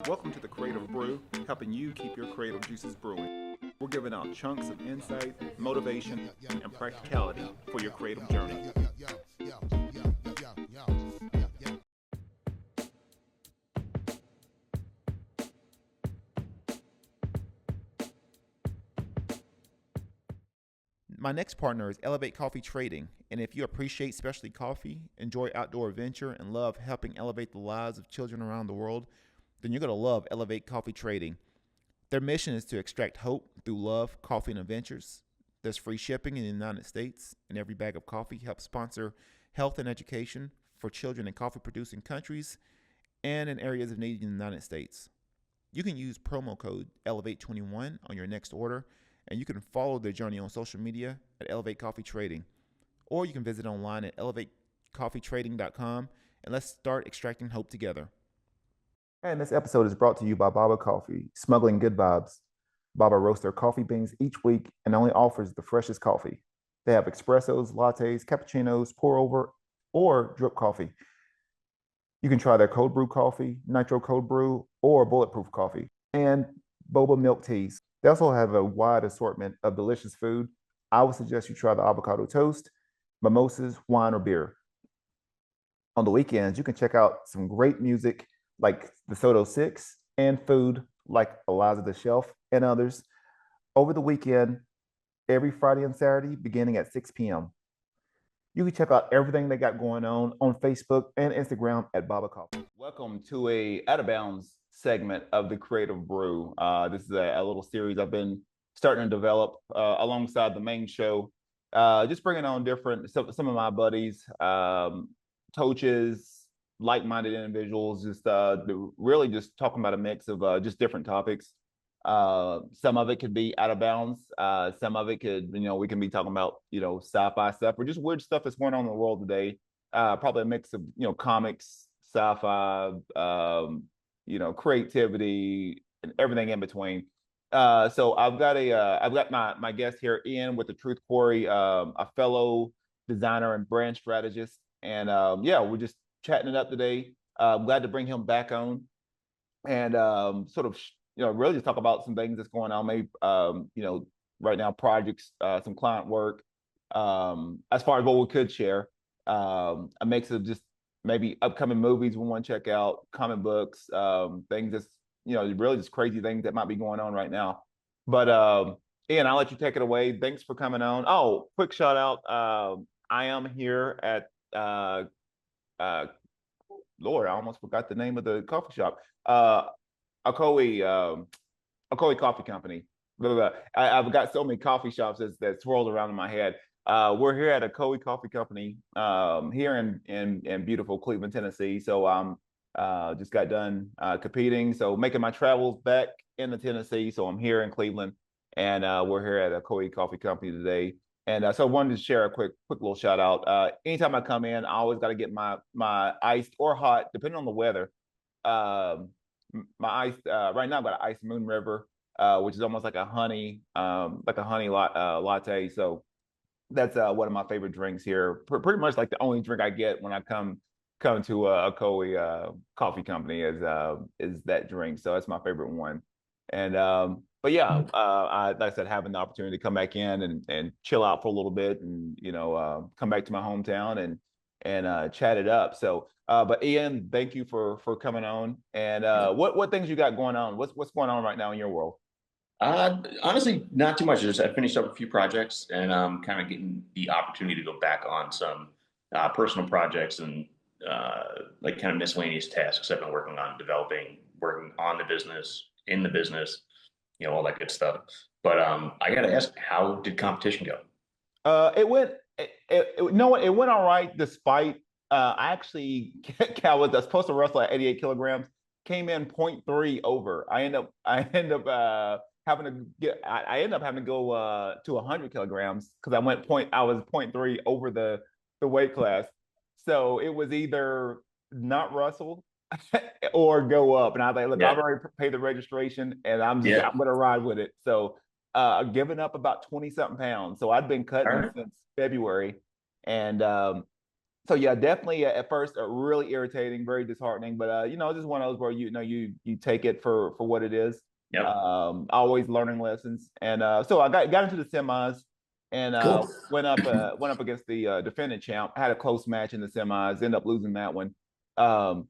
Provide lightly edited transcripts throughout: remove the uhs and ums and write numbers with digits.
Welcome to the Creative Brew, helping you keep your creative juices brewing. We're giving out chunks of insight, motivation, and practicality for your creative journey. My next partner is Elevate Coffee Trading, and if you appreciate specialty coffee, enjoy outdoor adventure, and love helping elevate the lives of children around the world, then you're going to love Elevate Coffee Trading. Their mission is to extract hope through love, coffee, and adventures. There's free shipping in the United States, and every bag of coffee helps sponsor health and education for children in coffee-producing countries and in areas of need in the United States. You can use promo code Elevate21 on your next order, and you can follow their journey on social media at Elevate Coffee Trading. Or you can visit online at elevatecoffeetrading.com, and let's start extracting hope together. And this episode is brought to you by Boba Coffee, smuggling good vibes. Boba roasts their coffee beans each week and only offers the freshest coffee. They have espressos, lattes, cappuccinos, pour over, or drip coffee. You can try their cold brew coffee, nitro cold brew, or bulletproof coffee, and boba milk teas. They also have a wide assortment of delicious food. I would suggest you try the avocado toast, mimosas, wine, or beer. On the weekends, you can check out some great music like the Soto Six and food like Eliza the Shelf and others over the weekend, every Friday and Saturday, beginning at 6 p.m. You can check out everything they got going on Facebook and Instagram at Baba Coffee. Welcome to a Out of Bounds segment of the Creative Brew. This is a little series I've been starting to develop alongside the main show. Just bringing on some of my buddies, coaches, like-minded individuals, just really just talking about a mix of just different topics. Some of it could be out of bounds. Some of it could, we can be talking about, sci-fi stuff or just weird stuff that's going on in the world today. Probably a mix of, comics, sci-fi, creativity, and everything in between. So I've got my guest here, Ian, with the Truth Quarry, a fellow designer and brand strategist, and we're just chatting it up today. I'm glad to bring him back on, and really just talk about some things that's going on. Maybe right now projects, some client work. As far as what we could share, a mix of just maybe upcoming movies we want to check out, comic books, things that's really just crazy things that might be going on right now. But Ian, I'll let you take it away. Thanks for coming on. Oh, quick shout out. I am here at Lord, I almost forgot the name of the coffee shop. Ocoee Coffee Company. Blah, blah, blah. I've got so many coffee shops that swirled around in my head. We're here at Ocoee Coffee Company here in beautiful Cleveland, Tennessee. So I'm just got done competing, so making my travels back into Tennessee. So I'm here in Cleveland, and we're here at Ocoee Coffee Company today. And so I wanted to share a quick little shout out. Anytime I come in, I always got to get my iced or hot, depending on the weather. My iced right now I've got an iced Moon River, which is almost like a honey latte. So that's one of my favorite drinks here. Pretty much like the only drink I get when I come to a Ocoee Coffee Company is that drink. So that's my favorite one. And but yeah, like I said, having the opportunity to come back in and chill out for a little bit, and come back to my hometown and chat it up. So, but Ian, thank you for coming on. And what things you got going on? What's going on right now in your world? Honestly, not too much. I finished up a few projects, and I'm kind of getting the opportunity to go back on some personal projects and like kind of miscellaneous tasks I've been working on, working on the business, in the business, all that good stuff. But I got to ask, how did competition go? It went. It went all right. Despite I actually I was supposed to wrestle at 88 kilograms, came in point 0.3 over. I end up having to get. I end up having to go to 100 kilograms because I was point 0.3 over the weight class. So it was either not wrestle or go up. And I was like, look, Yeah, I've already paid the registration, and I'm yeah. gonna ride with it. So giving up about 20 something pounds. So I'd been All cutting right. since February, and So yeah, definitely at first really irritating, very disheartening, but just one of those where you take it for what it is. Yep. Always learning lessons, and so I got into the semis and Cool. went up against the defending champ. I had a close match in the semis, ended up losing that one.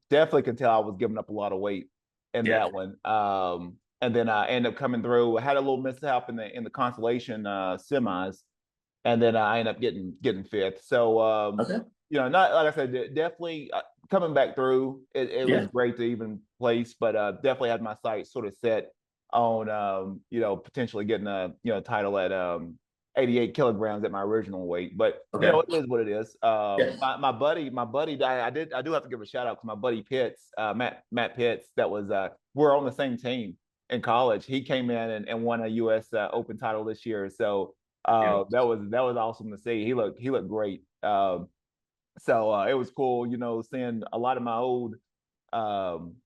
Definitely can tell I was giving up a lot of weight in Yeah. that one. And then I ended up coming through. I had a little mishap in the consolation semis, and then I ended up getting fifth. So Okay. not like I said, definitely coming back through. It was Yeah. great to even place, but definitely had my sights sort of set on potentially getting a title at 88 kilograms at my original weight. But Okay. it is what it is. Yeah. My buddy, I do have to give a shout out to my buddy Pitts, Matt Pitts. That was we're on the same team in college. He came in and won a U.S. Open title this year. So Yeah. that was awesome to see. He looked great. So it was cool, seeing a lot of my old, um,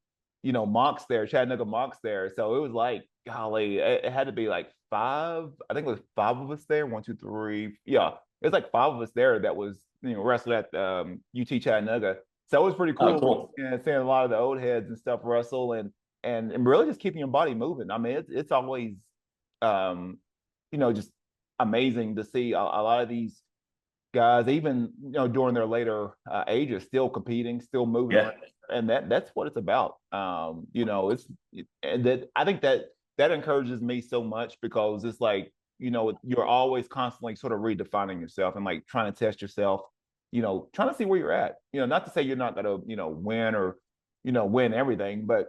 mocks there, Chattanooga mocks there. So it was like, golly, it had to be like five. I think it was five of us there. One, two, three. Yeah, it was like five of us there that was, wrestled at UT Chattanooga. So it was pretty Oh, cool, cool. seeing a lot of the old heads and stuff wrestle and really just keeping your body moving. I mean, it's always, um, just amazing to see a lot of these guys, even during their later ages, still competing, still moving Yeah. around, and that's what it's about. And that I think that encourages me so much because it's like you're always constantly sort of redefining yourself and like trying to test yourself, trying to see where you're at. Not to say you're not gonna win or win everything, but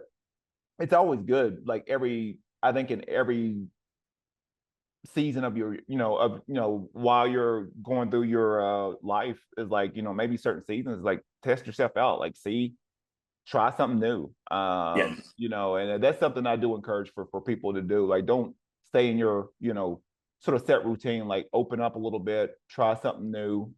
it's always good. Like I think in every season of your while you're going through your life is like maybe certain seasons like test yourself out, like see, try something new, Yeah. and that's something I do encourage for people to do. Like don't stay in your sort of set routine, like open up a little bit, try something new.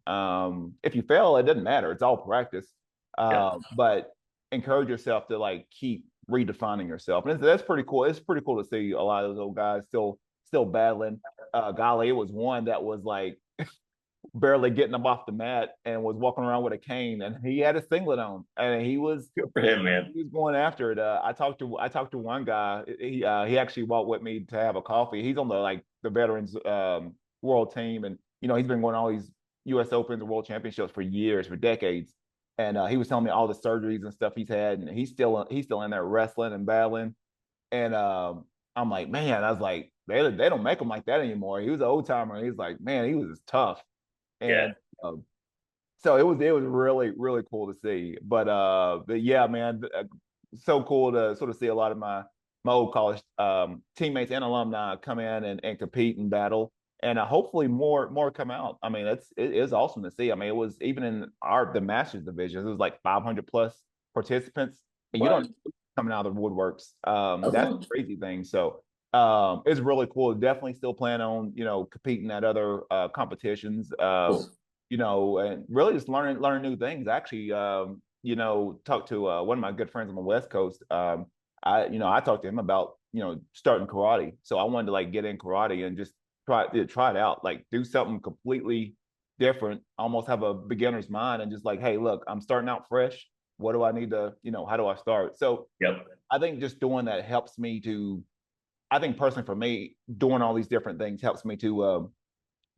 If you fail, it doesn't matter, it's all practice. Yeah. But encourage yourself to like keep redefining yourself, and that's pretty cool. It's pretty cool to see a lot of those old guys still battling. Golly, it was one that was like barely getting him off the mat and was walking around with a cane, and he had a singlet on, and he was Good for him, man. going after it. I talked to one guy. He actually walked with me to have a coffee. He's on the veterans world team, and he's been going to all these U.S. Opens and World Championships for years, for decades. And he was telling me all the surgeries and stuff he's had, and he's still in there wrestling and battling. And I'm like, man, I was like, they don't make him like that anymore. He was an old timer. He's like, man, he was tough. Yeah. And so it was really really cool to see. But yeah, man, so cool to sort of see a lot of my old college teammates and alumni come in and compete and battle, and hopefully more come out. I mean, it is awesome to see. I mean, it was even in the Masters divisions, it was like 500 plus participants, and you don't What? know coming out of the woodworks. That's Okay. the crazy thing. So it's really cool. Definitely still plan on competing at other competitions. Cool. And really just learning new things. Actually, talked to one of my good friends on the West Coast. I talked to him about starting karate. So I wanted to like get in karate and just try it out, like do something completely different, almost have a beginner's mind, and just like, hey, look, I'm starting out fresh. What do I need to, how do I start? So Yep. I think just doing that helps me to. I think personally for me, doing all these different things helps me to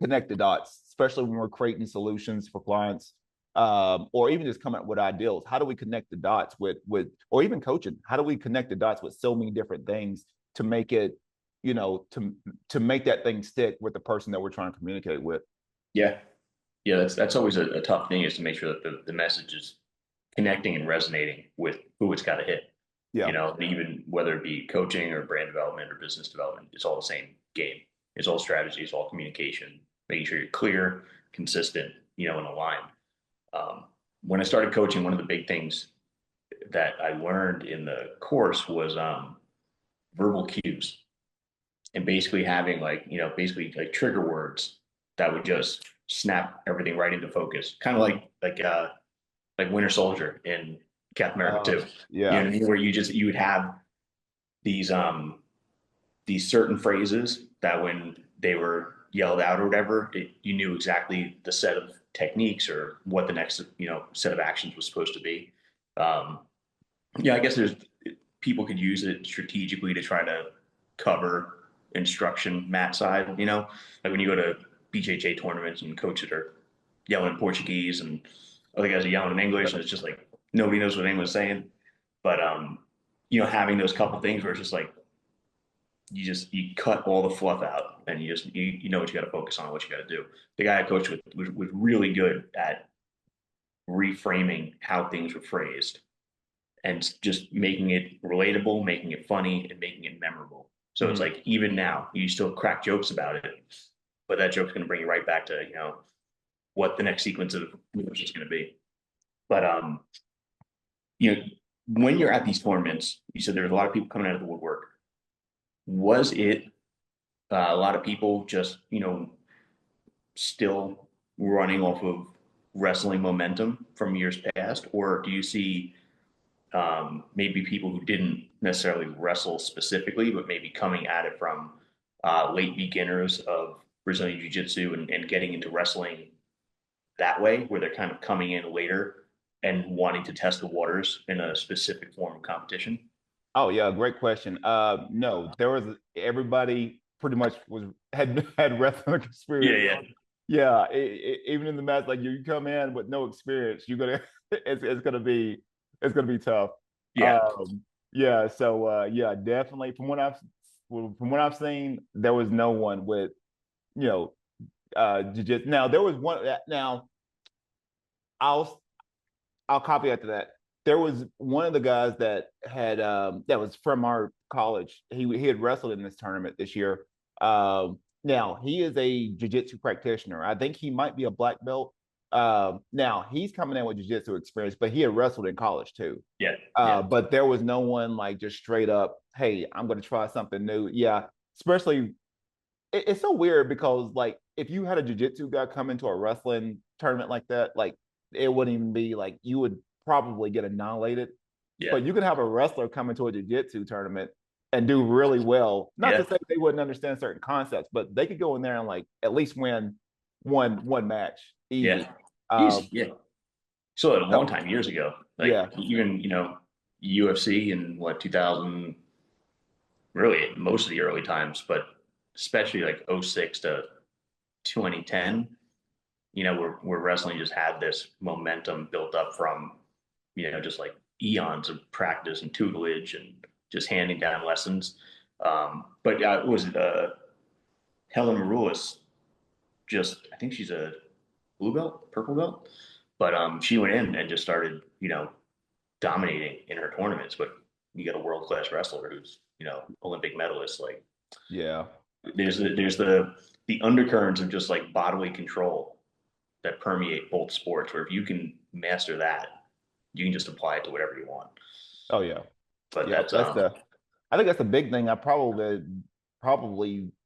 connect the dots, especially when we're creating solutions for clients, or even just coming up with ideals. How do we connect the dots or even coaching? How do we connect the dots with so many different things to make it, to make that thing stick with the person that we're trying to communicate with? Yeah. Yeah. That's always a tough thing, is to make sure that the message is connecting and resonating with who it's got to hit. Yeah, Even whether it be coaching or brand development or business development, it's all the same game. It's all strategy, it's all communication, making sure you're clear, consistent, and aligned. When I started coaching, one of the big things that I learned in the course was verbal cues, and basically having basically like trigger words that would just snap everything right into focus, kind of like Winter Soldier in Captain America 2. You know yeah, what I mean? Where you would have these certain phrases that when they were yelled out or whatever, you knew exactly the set of techniques or what the next, set of actions was supposed to be. Yeah, I guess there's people could use it strategically to try to cover instruction mat side, like when you go to BJJ tournaments and coaches are yelling in Portuguese and other guys are yelling in English, and it's just like nobody knows what anyone's saying. But having those couple things where it's just like you cut all the fluff out and you know what you got to focus on, what you got to do. The guy I coached with was really good at reframing how things were phrased and just making it relatable, making it funny, and making it memorable. So it's like even now you still crack jokes about it, but that joke's going to bring you right back to what the next sequence of moves is going to be. But when you're at these tournaments, you said there's a lot of people coming out of the woodwork. Was it a lot of people just still running off of wrestling momentum from years past, or do you see maybe people who didn't necessarily wrestle specifically, but maybe coming at it from late beginners of Brazilian Jiu-Jitsu and getting into wrestling that way, where they're kind of coming in later and wanting to test the waters in a specific form of competition? Oh yeah, great question. No, there was everybody pretty much had wrestling Yeah, experience. yeah, Yeah, even in the match, like you come in with no experience, you're gonna it's gonna be tough. yeah, Yeah, so yeah, definitely from what I've seen, there was no one with you know jiu-jitsu. Now there was one. Now I'll I'll copy after that. There was one of the guys that was from our college. He had wrestled in this tournament this year. Now he is a jiu-jitsu practitioner. I think he might be a black belt. Now he's coming in with jiu-jitsu experience, but he had wrestled in college too. yeah, yeah, But there was no one like just straight up, hey, I'm going to try something new. Yeah, especially it's so weird because like if you had a jiu-jitsu guy come into a wrestling tournament like that, like it wouldn't even be like you would probably get annihilated. yeah, But you could have a wrestler come into a jiu-jitsu tournament and do really well. Not to yeah, say they wouldn't understand certain concepts, but they could go in there and like at least win one match yeah. easy. Yeah. So a long So time years ago, like yeah, even UFC in what 2000, really most of the early times, but especially like '06 to 2010, where wrestling just had this momentum built up from, just like eons of practice and tutelage and just handing down lessons. But it was Helen Maroulis, I think she's a blue belt, purple belt, but she went in and just started, dominating in her tournaments. But you got a world class wrestler who's, Olympic medalist. Like yeah. there's the undercurrents of just like bodily control that permeate both sports. Where if you can master that, you can just apply it to whatever you want. Oh yeah. But Yeah. that's I think that's the big thing. I probably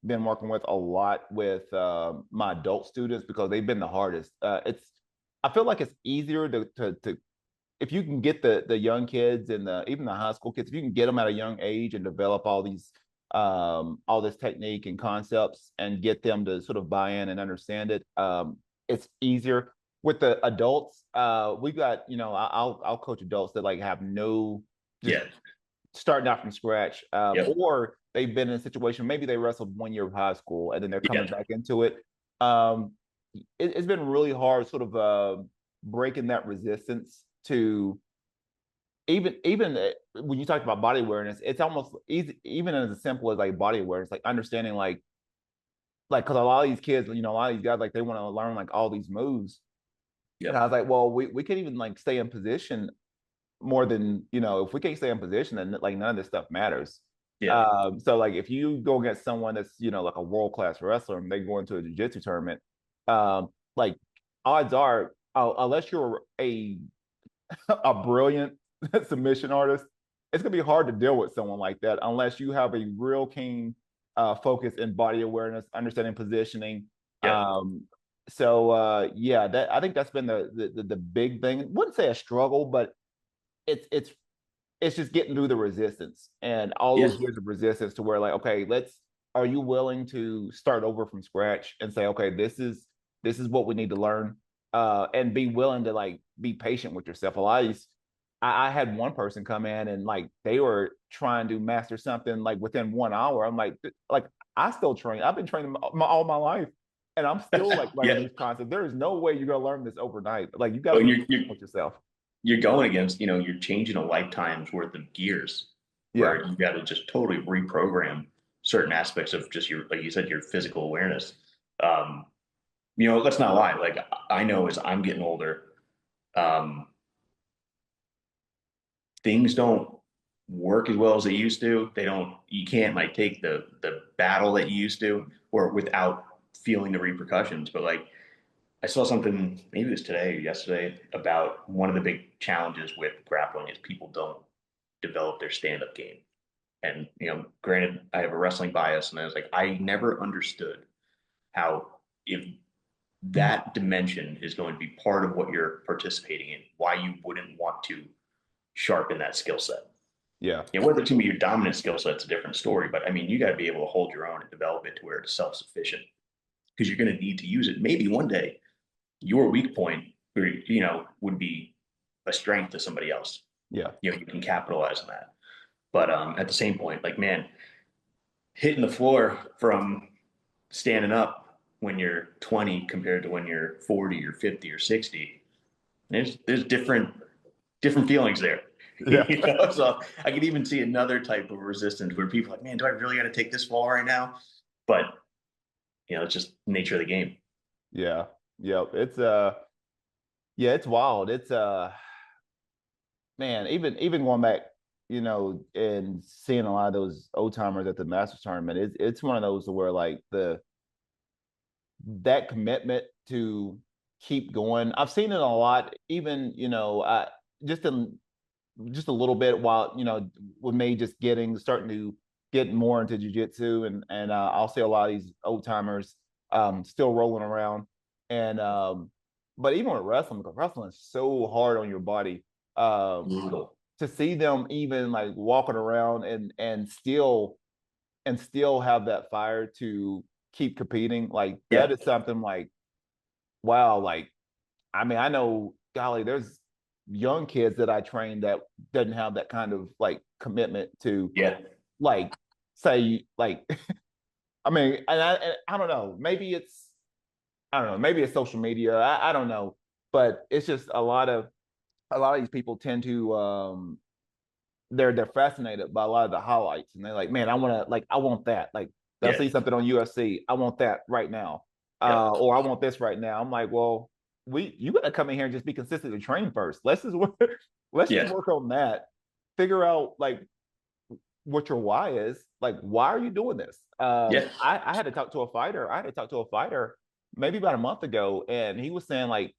been working with a lot with my adult students because they've been the hardest. I feel like it's easier to if you can get the young kids and even the high school kids, if you can get them at a young age and develop all this technique and concepts and get them to sort of buy in and understand it, it's easier. With the adults, we've got I'll coach adults that like have no just yeah, starting out from scratch, yep, or they've been in a situation, maybe they wrestled 1 year of high school and then they're yeah, coming back into it. Um, it's been really hard sort of breaking that resistance to even when you talk about body awareness, it's almost easy, even as simple as like body awareness, like understanding like because a lot of these kids, a lot of these guys, like they want to learn like all these moves. And I yep, was like, well, we can even like stay in position more than if we can't stay in position, then like none of this stuff matters. yeah, So like if you go against someone that's like a world class wrestler and they go into a jiu-jitsu tournament, like odds are, unless you're a brilliant submission artist, it's gonna be hard to deal with someone like that unless you have a real keen focus in body awareness, understanding positioning. yep, So yeah, that I think that's been the big thing. Wouldn't say a struggle, but it's it's it's just getting through the resistance and all yeah, those years of resistance to where like, okay, are you willing to start over from scratch and say, okay, this is what we need to learn? and be willing to like be patient with yourself. A lot of these, I had one person come in and like they were trying to master something like within 1 hour. I'm like I still train. I've been training all my life, and I'm still like learning Yeah. these concepts. There is no way you're gonna learn this overnight. Like you got to Well, be you're, patient with yourself. you're going against, you're changing a lifetime's worth of gears Yeah, where you got to just totally reprogram certain aspects of just your, like you said, your physical awareness. Um, let's not lie. Like I know as I'm getting older, um, things don't work as well as they used to. You can't like take the battle that you used to or without feeling the repercussions. But like I saw something, maybe it was today or yesterday, about one of the big challenges with grappling is people don't develop their stand-up game. And granted, I have a wrestling bias, and I was like, I never understood how if that dimension is going to be part of what you're participating in, why you wouldn't want to sharpen that skill set. yeah, Whether it's going to be your dominant skill set's a different story, but I mean, you got to be able to hold your own and develop it to where it's self-sufficient because you're going to need to use it. Maybe one day your weak point, would be a strength to somebody else. yeah, You can capitalize on that. But at the same point, like man, hitting the floor from standing up when you're 20 compared to when you're 40 or 50 or 60, there's different feelings there. yeah, So I could even see another type of resistance where people are like, man, do I really got to take this fall right now? But it's just nature of the game. yeah, yeah. Yeah, it's wild. It's man, even going back, and seeing a lot of those old timers at the Masters tournament, it's one of those where like that commitment to keep going. I've seen it a lot, even just in just a little bit while with me just starting to get more into jujitsu, and I'll see a lot of these old timers still rolling around, and but even with wrestling, because wrestling is so hard on your body, Brutal. to see them even like walking around and still have that fire to keep competing, like that Yeah. is something like wow, like I mean I know golly there's young kids that I train that doesn't have that kind of like commitment to Yeah. like say like I mean and I don't know, maybe it's I don't know, maybe it's social media, I don't know, but it's just a lot of these people tend to they're fascinated by a lot of the highlights, and they're like, man, I want that. Like they'll Yeah. see something on UFC, I want that right now, Yeah. or I want this right now. I'm like, well, you gotta come in here and just be consistent to train first. Let's just Yeah. work on that. Figure out like what your why is. Like, why are you doing this? Yeah. I had to talk to a fighter. I had to talk to a fighter maybe about a month ago, and he was saying like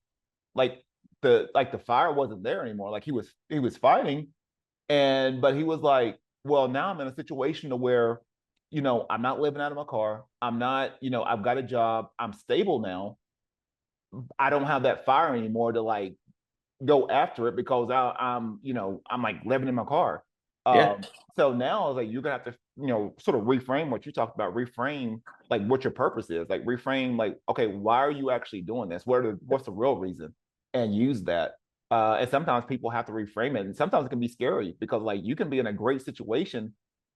the fire wasn't there anymore. Like he was fighting, but he was like, well, now I'm in a situation to where, I'm not living out of my car. I'm not, I've got a job. I'm stable now. I don't have that fire anymore to like go after it because I'm like living in my car. Yeah. So now I was like, you're gonna have to, sort of reframe what you talked about, reframe like what your purpose is, like reframe like, okay, why are you actually doing this? What's the real reason? And use that. And sometimes people have to reframe it, and sometimes it can be scary because like you can be in a great situation,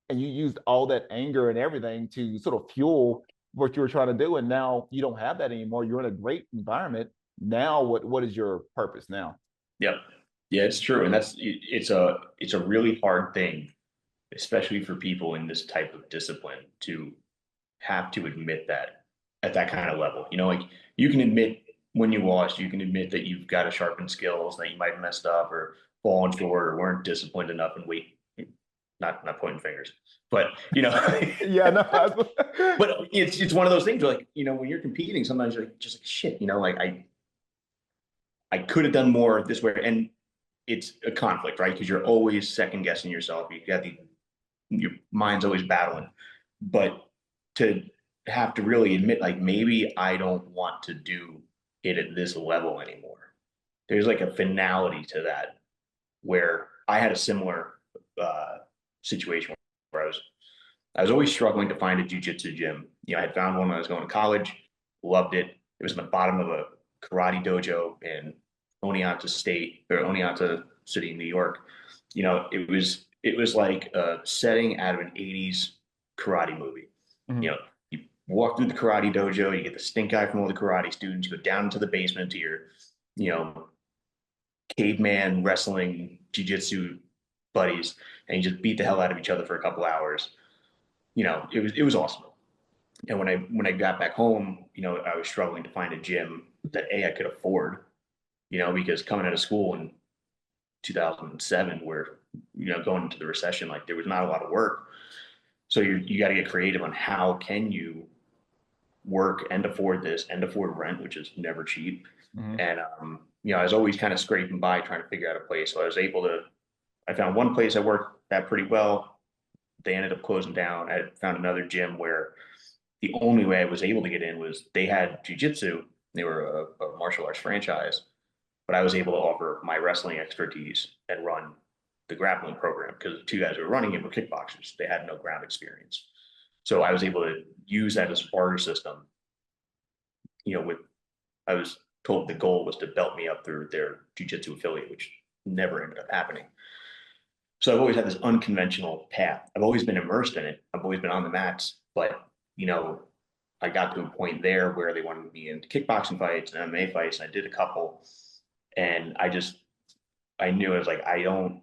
and you used all that anger and everything to sort of fuel what you were trying to do, and now you don't have that anymore. You're in a great environment. Now, what is your purpose now? Yep. Yeah, it's true. And it's a really hard thing, especially for people in this type of discipline to have to admit that at that kind of level. Like you can admit when you lost, you can admit that you've got to sharpen skills, that you might have messed up or fallen short or weren't disciplined enough and wait, not pointing fingers, but Yeah, no, but it's one of those things where like, when you're competing, sometimes you're like, just like shit, like I could have done more this way. And it's a conflict, right? Because you're always second guessing yourself. You got your mind's always battling. But to have to really admit, like, maybe I don't want to do it at this level anymore. There's like a finality to that where I had a similar uh, situation where I was always struggling to find a jujitsu gym. I had found one when I was going to college, loved it. It was in the bottom of karate dojo in Oneonta City, New York. You know, it was like a setting out of an 80s karate movie. You Mhm. know, you walk through the karate dojo, you get the stink eye from all the karate students, you go down into the basement to your, you know, caveman wrestling jiu-jitsu buddies, and you just beat the hell out of each other for a couple hours. You know, it was awesome. And when I got back home, you know, I was struggling to find a gym that I could afford, you know, because coming out of school in 2007, where, you know, going into the recession, like there was not a lot of work. So you got to get creative on how can you work and afford this and afford rent, which is never cheap. Mhm. And you know, I was always kind of scraping by trying to figure out a place. So I found one place that worked that pretty well. They ended up closing down. I found another gym where the only way I was able to get in was they had jujitsu. They were a martial arts franchise, but I was able to offer my wrestling expertise and run the grappling program because the two guys who were running it were kickboxers. They had no ground experience. So I was able to use that as a barter system. You know, with I was told the goal was to belt me up through their jujitsu affiliate, which never ended up happening. So I've always had this unconventional path. I've always been immersed in it. I've always been on the mats, but you know, I got to a point there where they wanted me into kickboxing fights and MMA fights, and I did a couple, and I knew I was like, I don't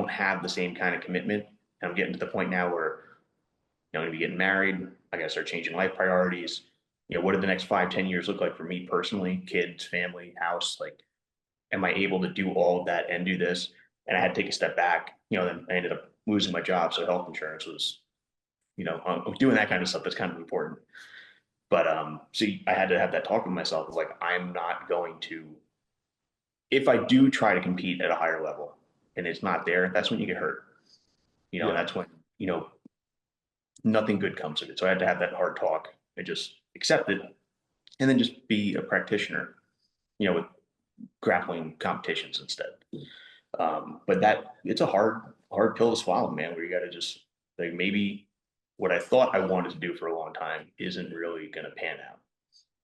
have the same kind of commitment. And I'm getting to the point now where I'm going to be getting married. I got to start changing life priorities. You know, what do the next 5, 10 years look like for me personally? Kids, family, house. Like, am I able to do all of that and do this? And I had to take a step back. You know, then I ended up losing my job, so health insurance was, you know, doing that kind of stuff. That's kind of important. But so I had to have that talk with myself. Of like, I'm not going to. If I do try to compete at a higher level and it's not there, that's when you get hurt. You know, and Yeah. that's when, you know, nothing good comes of it. So I had to have that hard talk and just accept it, and then just be a practitioner. You know, with grappling competitions instead. But that it's a hard pill to swallow, man. Where you got to just like maybe what I thought I wanted to do for a long time isn't really going to pan out.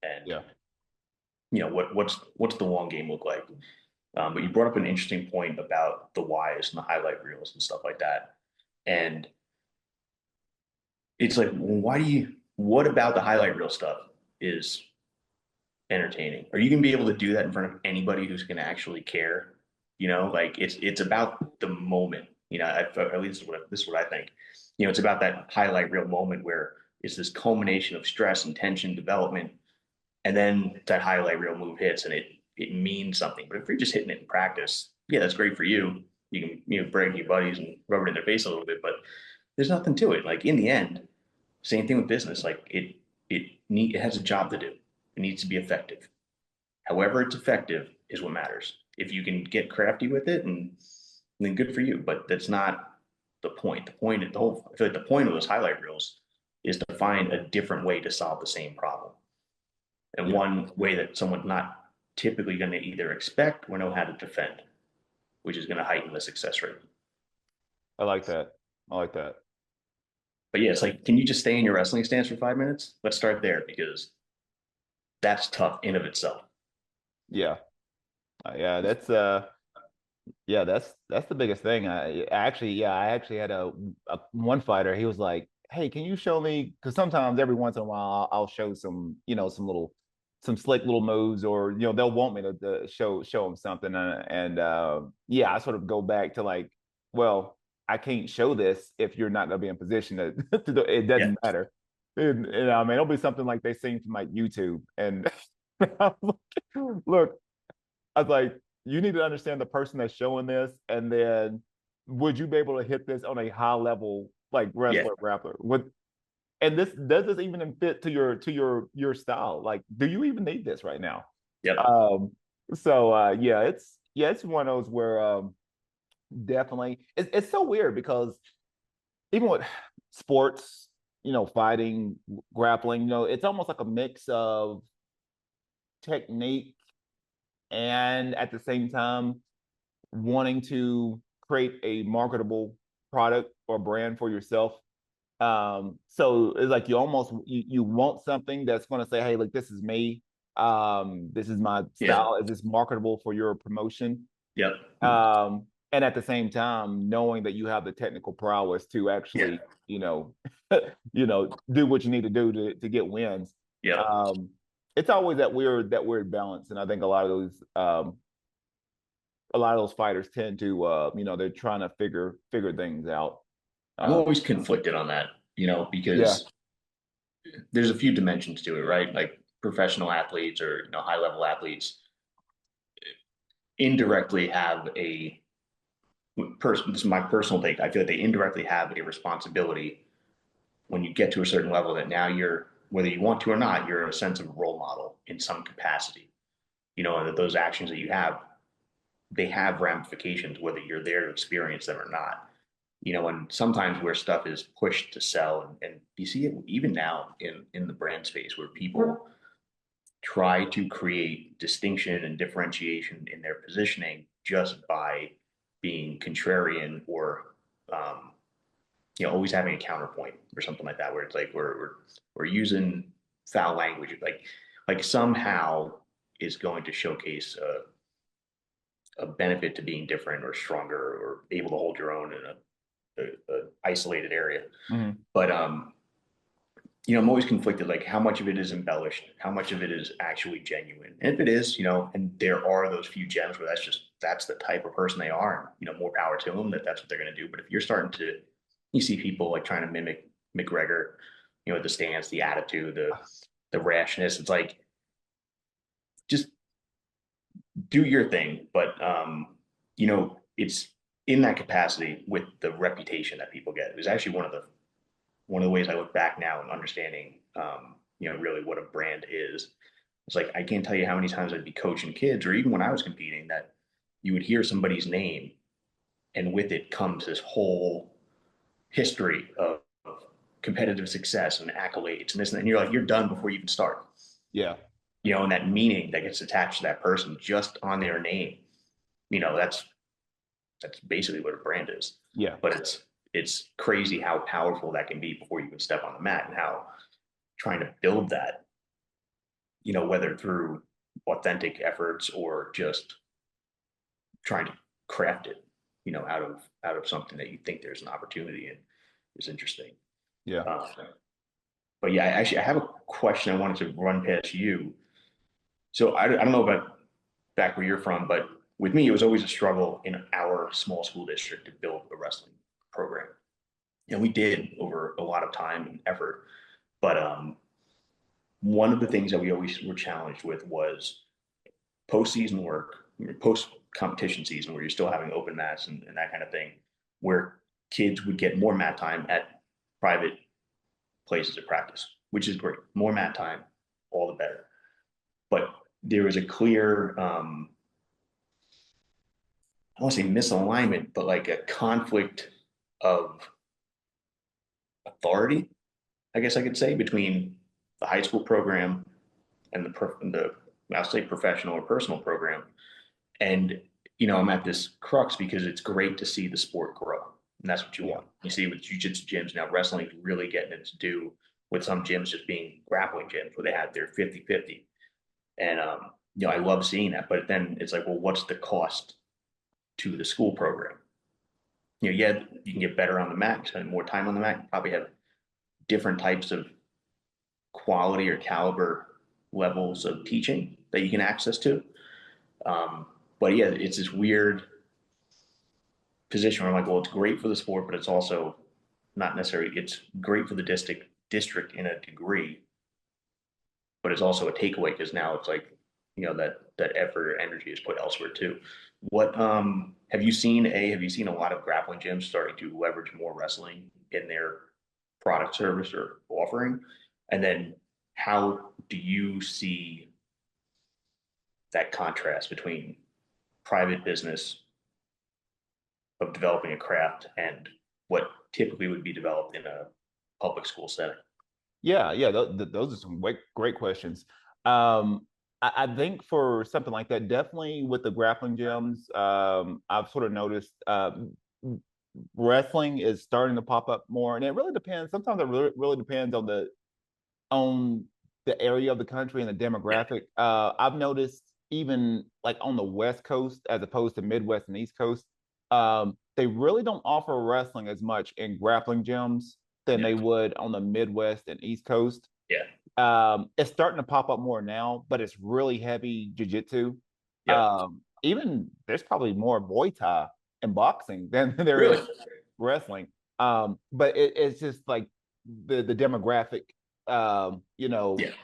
And Yeah. you know what's the long game look like? But you brought up an interesting point about the whys and the highlight reels and stuff like that. And it's like, well, why do you? What about the highlight reel stuff is entertaining? Are you gonna be able to do that in front of anybody who's gonna actually care? You know, like it's about the moment. You know, at least this is what I think. You know, it's about that highlight reel moment where it's this culmination of stress and tension development, and then that highlight reel move hits, and it means something. But if you're just hitting it in practice, yeah, that's great for you. You can, you know, brag to your buddies and rub it in their face a little bit, but there's nothing to it. Like in the end, same thing with business. Like it has a job to do. It needs to be effective. However, it's effective is what matters. If you can get crafty with it, and then good for you. But that's not the point. I feel like the point of those highlight reels is to find a different way to solve the same problem, and Yeah. one way that someone's not typically going to either expect or know how to defend, which is going to heighten the success rate. I like that. I like that. But yeah, it's like, can you just stay in your wrestling stance for 5 minutes? Let's start there because that's tough in of itself. Yeah. Yeah, that's the biggest thing. I actually had a one fighter. He was like, "Hey, can you show me?" Because sometimes every once in a while I'll show some, some slick little moves, or they'll want me to show them something, yeah, I sort of go back to like, well, I can't show this if you're not gonna be in position to it Yeah. doesn't matter. And I mean, it'll be something like they seen from like YouTube, and look, I was like, you need to understand the person that's showing this, and then would you be able to hit this on a high level, like Yeah. wrestler grappler? And this does this even fit to your style? Like, do you even need this right now? Yep. Um, it's one of those where definitely it's so weird because even with sports, fighting, grappling, it's almost like a mix of technique and at the same time wanting to create a marketable product or brand for yourself. So it's like you want something that's going to say, "Hey, look, this is me," This is my Yeah. style. Is this marketable for your promotion? Yep. And at the same time, knowing that you have the technical prowess to Yeah. actually, do what you need to do to get wins. Yep. Um, it's always that weird balance, and I think a lot of those fighters tend to, they're trying to figure things out. I'm Uh, always conflicted on that, yeah, because there's a few dimensions to it, right? Like professional athletes or high level athletes indirectly have a person. This is my personal take. I feel like they indirectly have a responsibility when you get to a certain level that now you're, whether you want to or not, you're a sense of role model in some capacity. And that those actions that you have, they have ramifications whether you're there to experience them or not. And sometimes where stuff is pushed to sell, and you see it even now in the brand space where people try to create distinction and differentiation in their positioning just by being contrarian or always having a counterpoint or something like that, where it's like we're using foul language, like somehow is going to showcase a benefit to being different or stronger or able to hold your own in a isolated area. mhm. But I'm always conflicted, like how much of it is embellished, how much of it is actually genuine. And if it is, and there are those few gems where that's the type of person they are, and more power to them, that's what they're going to do. But if you're starting to, you see people like trying to mimic McGregor, the stance, the attitude, the rashness, it's like just do your thing. But it's in that capacity with the reputation that people get. It was actually one of the ways I look back now and understanding, really what a brand is. It's like I can't tell you how many times I'd be coaching kids, or even when I was competing, that you would hear somebody's name, and with it comes this whole history of competitive success and accolades and this, and you're like you're done before you even start. Yeah, And that meaning that gets attached to that person just on their name. That's basically what a brand is. yeah, But it's crazy how powerful that can be before you can step on the mat, and how trying to build that, whether through authentic efforts or just trying to craft it, out of something that you think there's an opportunity in, is interesting. yeah. Uh, but yeah, I have a question I wanted to run past you. So I don't know about back where you're from, but with me, it was always a struggle in our small school district to build a wrestling program. And we did over a lot of time and effort. But one of the things that we always were challenged with was postseason work, post competition season, where you're still having open mats and that kind of thing, where kids would get more mat time at private places of practice, which is great. More mat time, all the better. But there was a clear, I want to say misalignment, but like a conflict of authority, I guess I could say, between the high school program and the I'll say professional or personal program. And I'm at this crux because it's great to see the sport grow, and that's what you Yeah. want. You see with jiu-jitsu gyms now, wrestling is really getting its due, with some gyms just being grappling gyms where they have their 50-50. And I love seeing that. But then it's like, well, what's the cost to the school program? Yeah, you can get better on the mat, spend more time on the mat, probably have different types of quality or caliber levels of teaching that you can access to. Um, but yeah, it's this weird position where I'm like, well, it's great for the sport, but it's also not necessarily. It's great for the district in a degree, but it's also a takeaway because now it's like that effort or energy is put elsewhere too. What have you seen a lot of grappling gyms starting to leverage more wrestling in their product service or offering? And then how do you see that contrast between private business of developing a craft and what typically would be developed in a public school setting? Yeah. Those are some great questions. I think for something like that, definitely with the grappling gyms, I've sort of noticed wrestling is starting to pop up more, and it really depends. Sometimes it really depends on the area of the country and the Yeah. demographic. I've noticed even like on the West Coast as opposed to Midwest and East Coast, they really don't offer wrestling as much in grappling gyms than Yeah. they would on the Midwest and East Coast. Yeah. It's starting to pop up more now, but it's really heavy jujitsu. Yep. Even there's probably more Muay Thai and boxing than there is Really? wrestling. But it's just like the demographic, Yeah.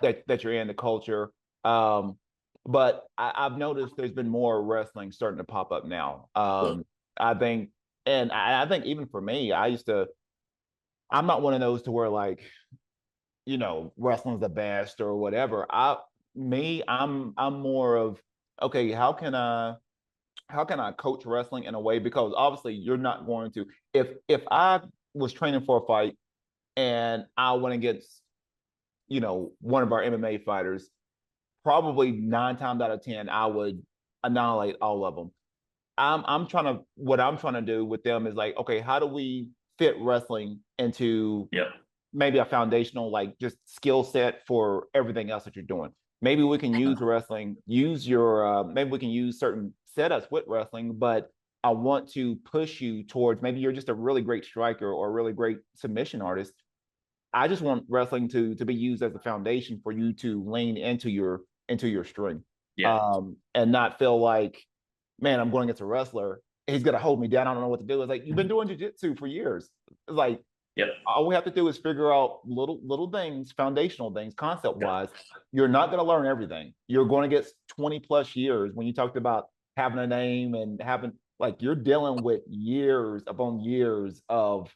that you're in, the culture. Um, but I've noticed there's been more wrestling starting to pop up now. Cool. I think, and I think even for me, I'm not one of those to where like, wrestling's the best or whatever. I'm more of, okay, how can I coach wrestling in a way, because obviously you're not going to, if I was training for a fight and I went against, one of our MMA fighters, probably 9 times out of 10 I would annihilate all of them. What I'm trying to do with them is like, okay, how do we fit wrestling into Yep. maybe a foundational like just skill set for everything else that you're doing. Maybe we can use wrestling, maybe we can use certain setups with wrestling, but I want to push you towards, maybe you're just a really great striker or a really great submission artist. I just want wrestling to be used as a foundation for you to lean into your strength. Yeah. And not feel like, man, I'm going against a wrestler. He's gonna hold me down. I don't know what to do. It's like you've been doing jujitsu for years. It's like Yep. all we have to do is figure out little things, foundational things, concept Yep. wise. You're not going to learn everything. You're going to get 20 plus years. When you talked about having a name and having, like, you're dealing with years upon years of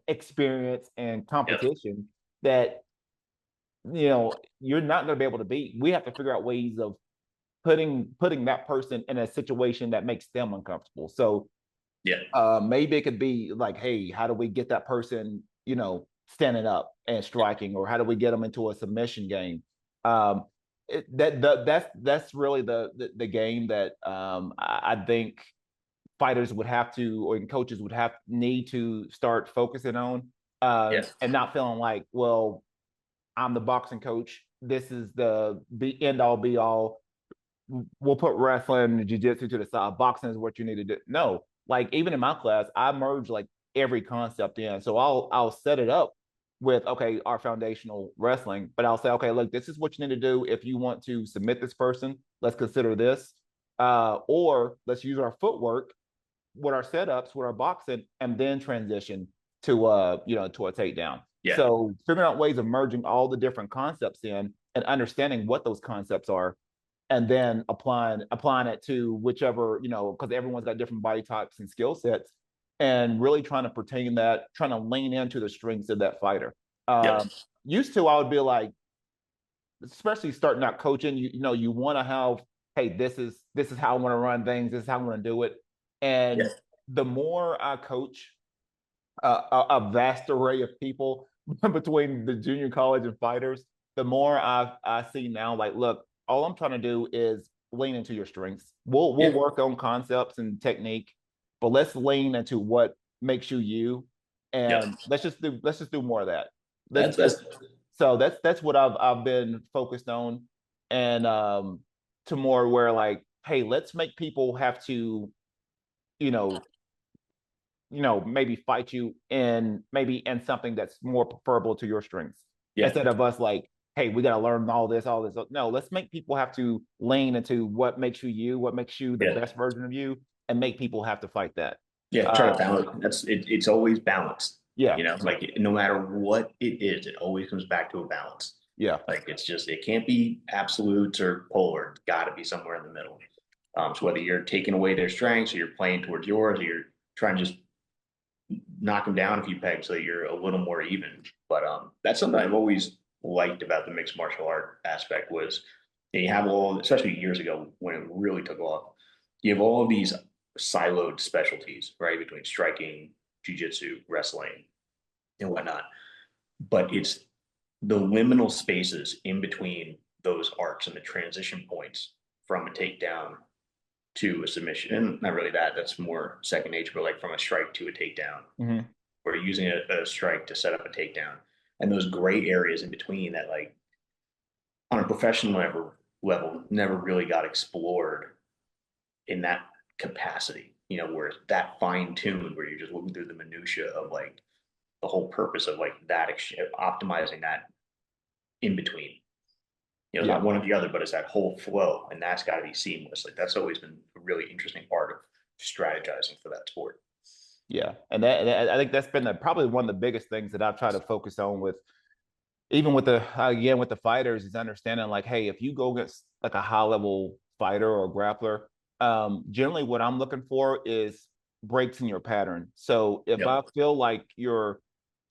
experience and Yep. competition that you're not going to be able to beat. We have to figure out ways of putting that person in a situation that makes them uncomfortable. So Yeah. maybe it could be like, hey, how do we get that person, standing up and striking, or how do we get them into a submission game? Um, that's really the game that I think fighters would have to, or coaches would have need to start focusing on, Yeah. and not feeling like, well, I'm the boxing coach. This is the end all be all. We'll put wrestling and jiu-jitsu to the side. Boxing is what you need to do. No, like even in my class, I merge like every concept in. So I'll set it up with, okay, our foundational wrestling, but I'll say, okay, look, this is what you need to do if you want to submit this person. Let's consider this. Or let's use our footwork with our setups, with our boxing, and then transition to a takedown. Yeah. So figuring out ways of merging all the different concepts in and understanding what those concepts are, and then applying it to whichever, because everyone's got different body types and skill sets, and really trying to pertain that, trying to lean into the strengths of that fighter. Yep. Used to, I would be like, especially starting out coaching, you want to have, hey, this is how I want to run things, this is how I want to do it. Yeah. And the more I coach a vast array of people between the junior college and fighters, the more I see now, like, look, all I'm trying to do is lean into your strengths. We'll Yeah. work on concepts and technique, but let's lean into what makes you you, Yep. and let's just do more of that. That's Let's that's So that's what I've been focused on, and to more where like, hey, let's make people have to, you know, maybe fight you maybe in something that's more preferable to your strengths, yeah. instead of us like, hey, we got to learn all this, all this. No, let's make people have to lean into what makes you you, what makes you the Yeah. best version of you, and make people have to fight that. Yeah. Try to Uh, balance. It's always balanced. yeah, Like no matter what it is, it always comes back to a balance. yeah, Like it can't be absolutes or polar. It's got to be somewhere in the middle. So whether you're taking away their strengths or you're playing towards yours, or you're trying to just knock them down a few pegs so that you're a little more even. But that's something I've always liked about the mixed martial art aspect was you have all, especially years ago when it really took off, you have all of these siloed specialties, right, between striking, jujitsu, wrestling, and whatnot. But it's the liminal spaces in between those arcs and the transition points from a takedown to a submission. And not really that, that's more second nature, but like from a strike to a takedown, hmm or using a strike to set up a takedown. And those gray areas in between that, like, on a professional level never really got explored in that capacity, where it's that fine tuned, where you're just looking through the minutia of like the whole purpose of like that optimizing that in between. It's Yeah. not one or the other, but it's that whole flow, and that's got to be seamless. Like that's always been a really interesting part of strategizing for that sport. Yeah. And I think that's been probably one of the biggest things that I've tried to focus on with, even with the, again, with the fighters, is understanding like, hey, if you go against like a high level fighter or grappler, generally what I'm looking for is breaks in your pattern. So if Yep. I feel like you're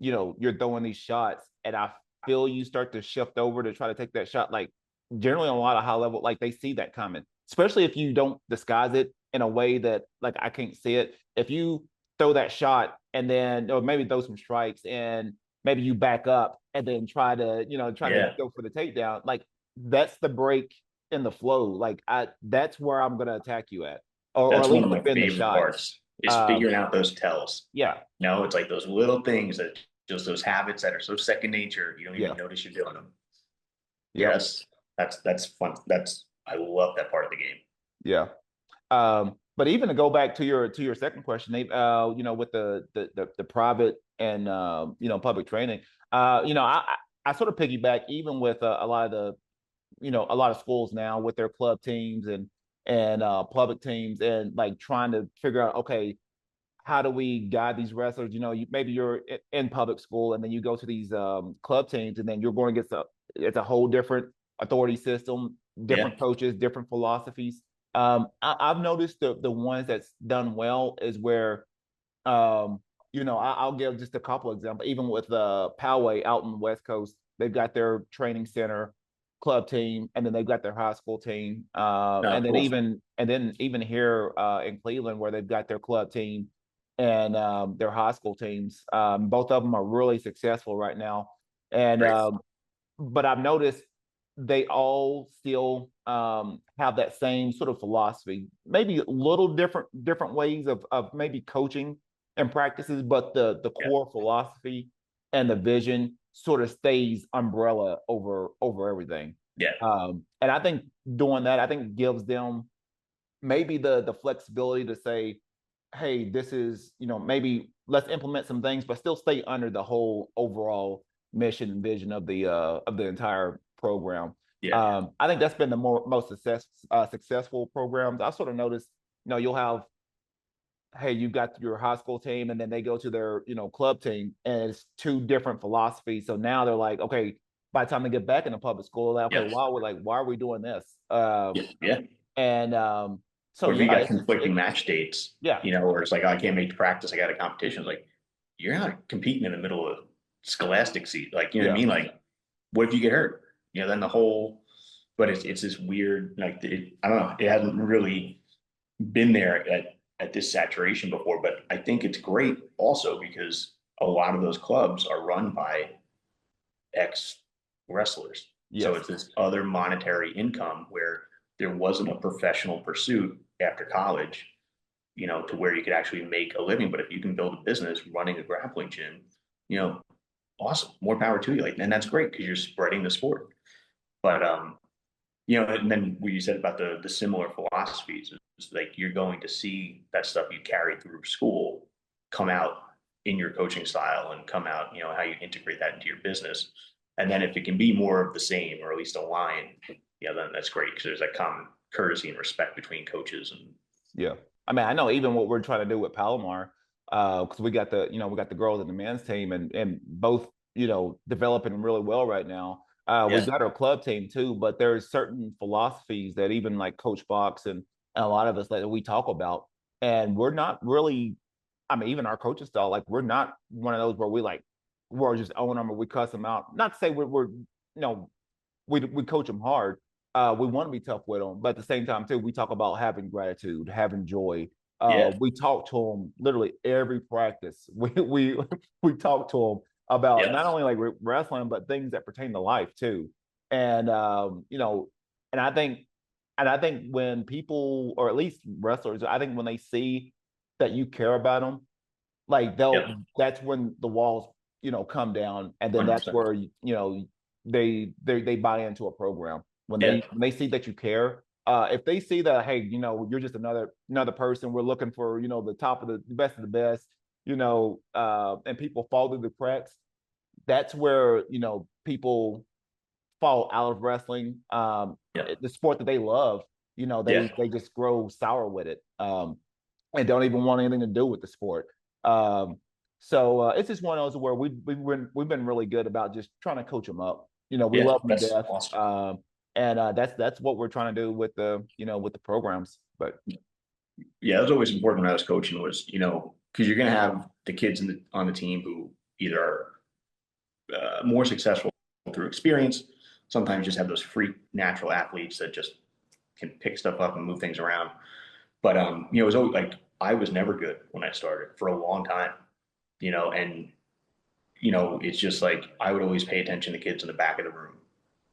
throwing these shots and I feel you start to shift over to try to take that shot, like generally on a lot of high level, like they see that coming, especially if you don't disguise it in a way that like I can't see it. If you throw that shot and then, or maybe throw some strikes and maybe you back up and then try to Yeah. go for the takedown. Like that's the break in the flow. Like that's where I'm gonna attack you at, or That's at one least of my defend the favorite shot. parts is Um, figuring out those tells. yeah, It's like those little things that just those habits that are so second nature, you don't even yeah, notice you're doing them. yep, Yes, that's fun. I love that part of the game. yeah. But even to go back to your second question, with the private and public training, I sort of piggyback even with a lot of the a lot of schools now with their club teams and public teams and like trying to figure out, okay, how do we guide these wrestlers? Maybe you're in public school and then you go to these club teams and then you're going against it's a whole different authority system, Yeah. different coaches, different philosophies. I've noticed the ones that's done well is where I'll give just a couple examples. Even with Poway out in the West Coast, they've got their training center club team, and then they've got their high school team, Oh, cool. and then even here in Cleveland, where they've got their club team and their high school teams. Both of them are really successful right now, and Great. but I've noticed they all still have that same sort of philosophy, maybe a little different ways of maybe coaching and practices, but the Yeah. core philosophy and the vision sort of stays umbrella over everything. Yeah. And I think doing that, I think gives them maybe the flexibility to say, hey, this is, maybe let's implement some things, but still stay under the whole overall mission and vision of the entire program. Yeah. I think that's been the most successful programs. I sort of noticed, you'll have, hey, you got your high school team, and then they go to their, club team, and it's two different philosophies. So now they're like, okay, by the time they get back in the public school, like, okay, Yeah. why are we doing this? Yeah. Yeah. And so Or if you yeah, got conflicting match dates, yeah, where it's like, oh, I can't make the practice, I got a competition. It's like, you're not competing in the middle of scholastic seat. Like, you know what I yeah, mean? Like, what if you get hurt? Then the whole, but it's this weird, like, I don't know, it hasn't really been there at this saturation before, but I think it's great also because a lot of those clubs are run by ex wrestlers. So yes, it's this other monetary income where there wasn't a professional pursuit after college, to where you could actually make a living. But if you can build a business running a grappling gym, you know, awesome, more power to you. Like, and that's great because you're spreading the sport. But and then what you said about the similar philosophies is like you're going to see that stuff you carried through school come out in your coaching style and come out, how you integrate that into your business. And then if it can be more of the same or at least align, then that's great because there's that common courtesy and respect between coaches and yeah. I mean, I know even what we're trying to do with Palomar, because we got the girls and the men's team, and both developing really well right now. We've yeah, got our club team too, but there's certain philosophies that even like Coach Fox and a lot of us that we talk about, and we're not really. I mean, even our coaching style, like we're not one of those where we're just own them or we cuss them out. Not to say we're we coach them hard. We want to be tough with them, but at the same time too, we talk about having gratitude, having joy. yeah, We talk to them literally every practice. We talk to them about yeah, not only like wrestling, but things that pertain to life too. And and I think when people, or at least wrestlers, I think when they see that you care about them, like yep, that's when the walls come down, and then that's 100%. where they buy into a program when they see that you care. If they see that, hey, you're just another person, we're looking for, the top of the best of the best, and people fall through the cracks. That's where, people fall out of wrestling. The sport that they love, they just grow sour with it, and don't even want anything to do with the sport. So it's just one of those where we've been really good about just trying to coach them up. We love them to death. Awesome. And that's what we're trying to do with the programs. But yeah, it was always important when I was coaching was, because you're going to have the kids on the team who either are more successful through experience, sometimes just have those freak natural athletes that just can pick stuff up and move things around. But it was always like I was never good when I started for a long time, and it's just like I would always pay attention to kids in the back of the room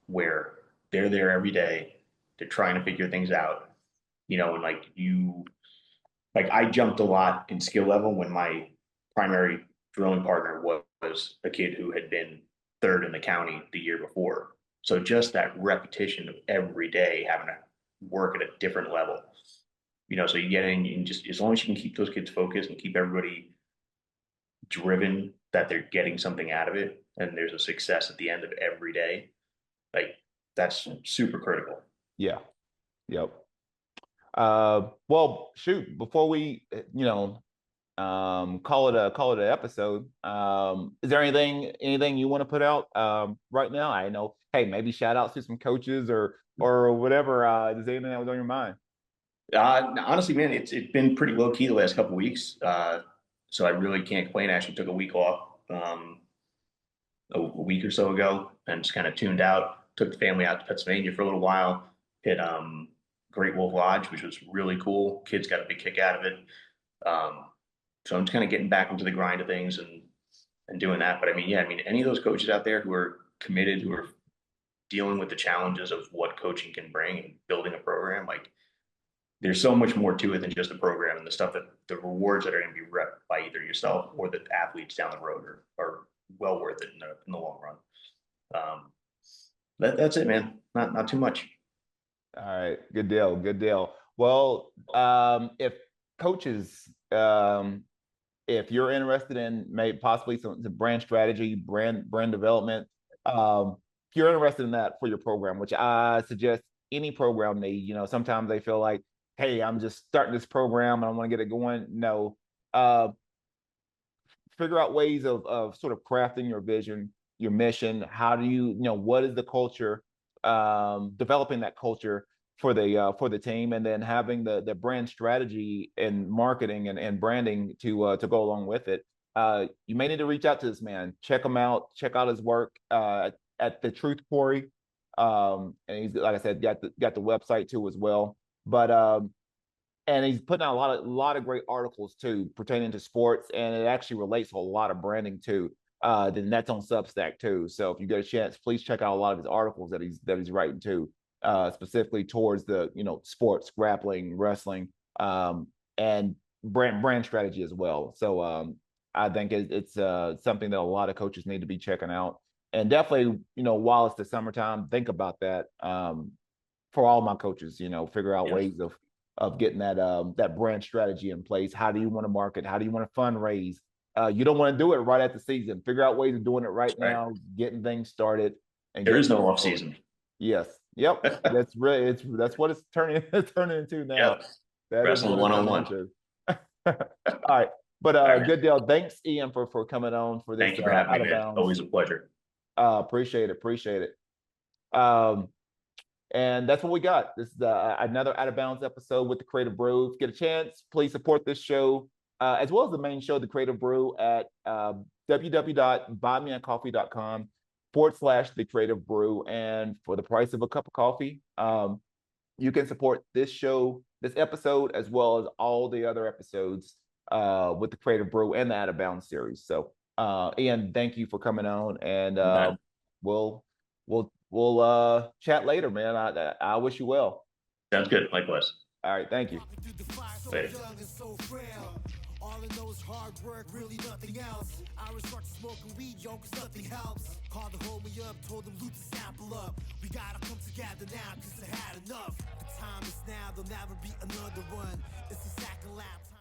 where they're there every day, they're trying to figure things out, and I jumped a lot in skill level when my primary drilling partner was a kid who had been third in the county the year before. So just that repetition of every day having to work at a different level, so you get in and just as long as you can keep those kids focused and keep everybody driven that they're getting something out of it and there's a success at the end of every day, like that's super critical. Yeah. Yep. Well, shoot, before we, call it an episode. Is there anything you want to put out right now? I know, hey, maybe shout outs to some coaches or whatever. Is there anything that was on your mind? Honestly, man, it's been pretty low key the last couple of weeks. So I really can't complain. I actually took a week off a week or so ago and just kind of tuned out. Took the family out to Pennsylvania for a little while. Hit Great Wolf Lodge, which was really cool. Kids got a big kick out of it. So I'm just kind of getting back into the grind of things and doing that. But any of those coaches out there who are committed, who are dealing with the challenges of what coaching can bring and building a program, like there's so much more to it than just the program and the stuff that the rewards that are going to be reaped by either yourself or the athletes down the road are well worth it in the long run. That's it, man. Not too much. All right. Good deal. Well, if coaches, if you're interested in maybe possibly some brand strategy, brand development, if you're interested in that for your program, which I suggest any program need, sometimes they feel like, hey, I'm just starting this program and I want to get it going. No, figure out ways of sort of crafting your vision, your mission. How do you, what is the culture, developing that culture for the team, and then having the brand strategy and marketing and branding to go along with it. You may need to reach out to this man, check him out, check out his work at the Truth Quarry. And he's, like I said, got the website too as well. But and he's putting out a lot of great articles too pertaining to sports, and it actually relates to a lot of branding too. Then that's on Substack too. So if you get a chance, please check out a lot of his articles that he's writing too, specifically towards the sports, grappling, wrestling, and brand strategy as well. So I think it's something that a lot of coaches need to be checking out. And definitely, while it's the summertime, think about that. For all my coaches, figure out ways of getting that brand strategy in place. How do you want to market? How do you want to fundraise? You don't want to do it right at the season. Figure out ways of doing it right now, getting things started. And there is no off season. Yes. Yep. That's what it's turning into now. Yep. That Wrestling 101. All right. But good deal. Thanks, Ian, for coming on for this. Thank you for having me, man. Always a pleasure. Appreciate it. And that's what we got. This is another Out of Bounds episode with the Creative Brew. If you get a chance, please support this show, as well as the main show, the Creative Brew, at www.buymeacoffee.com/the Creative Brew. And for the price of a cup of coffee, you can support this show, this episode, as well as all the other episodes with the Creative Brew and the Out of Bounds series. So, Ian, thank you for coming on, and we'll chat later, man. I wish you well. Sounds good. Likewise. All right. Thank you. Later. hard work, really nothing else. I resort to smoking weed, yo, cause nothing helps. Called the homie up, told him loot the sample up. We gotta come together now, cause I had enough. The time is now, there'll never be another one. It's the second lap.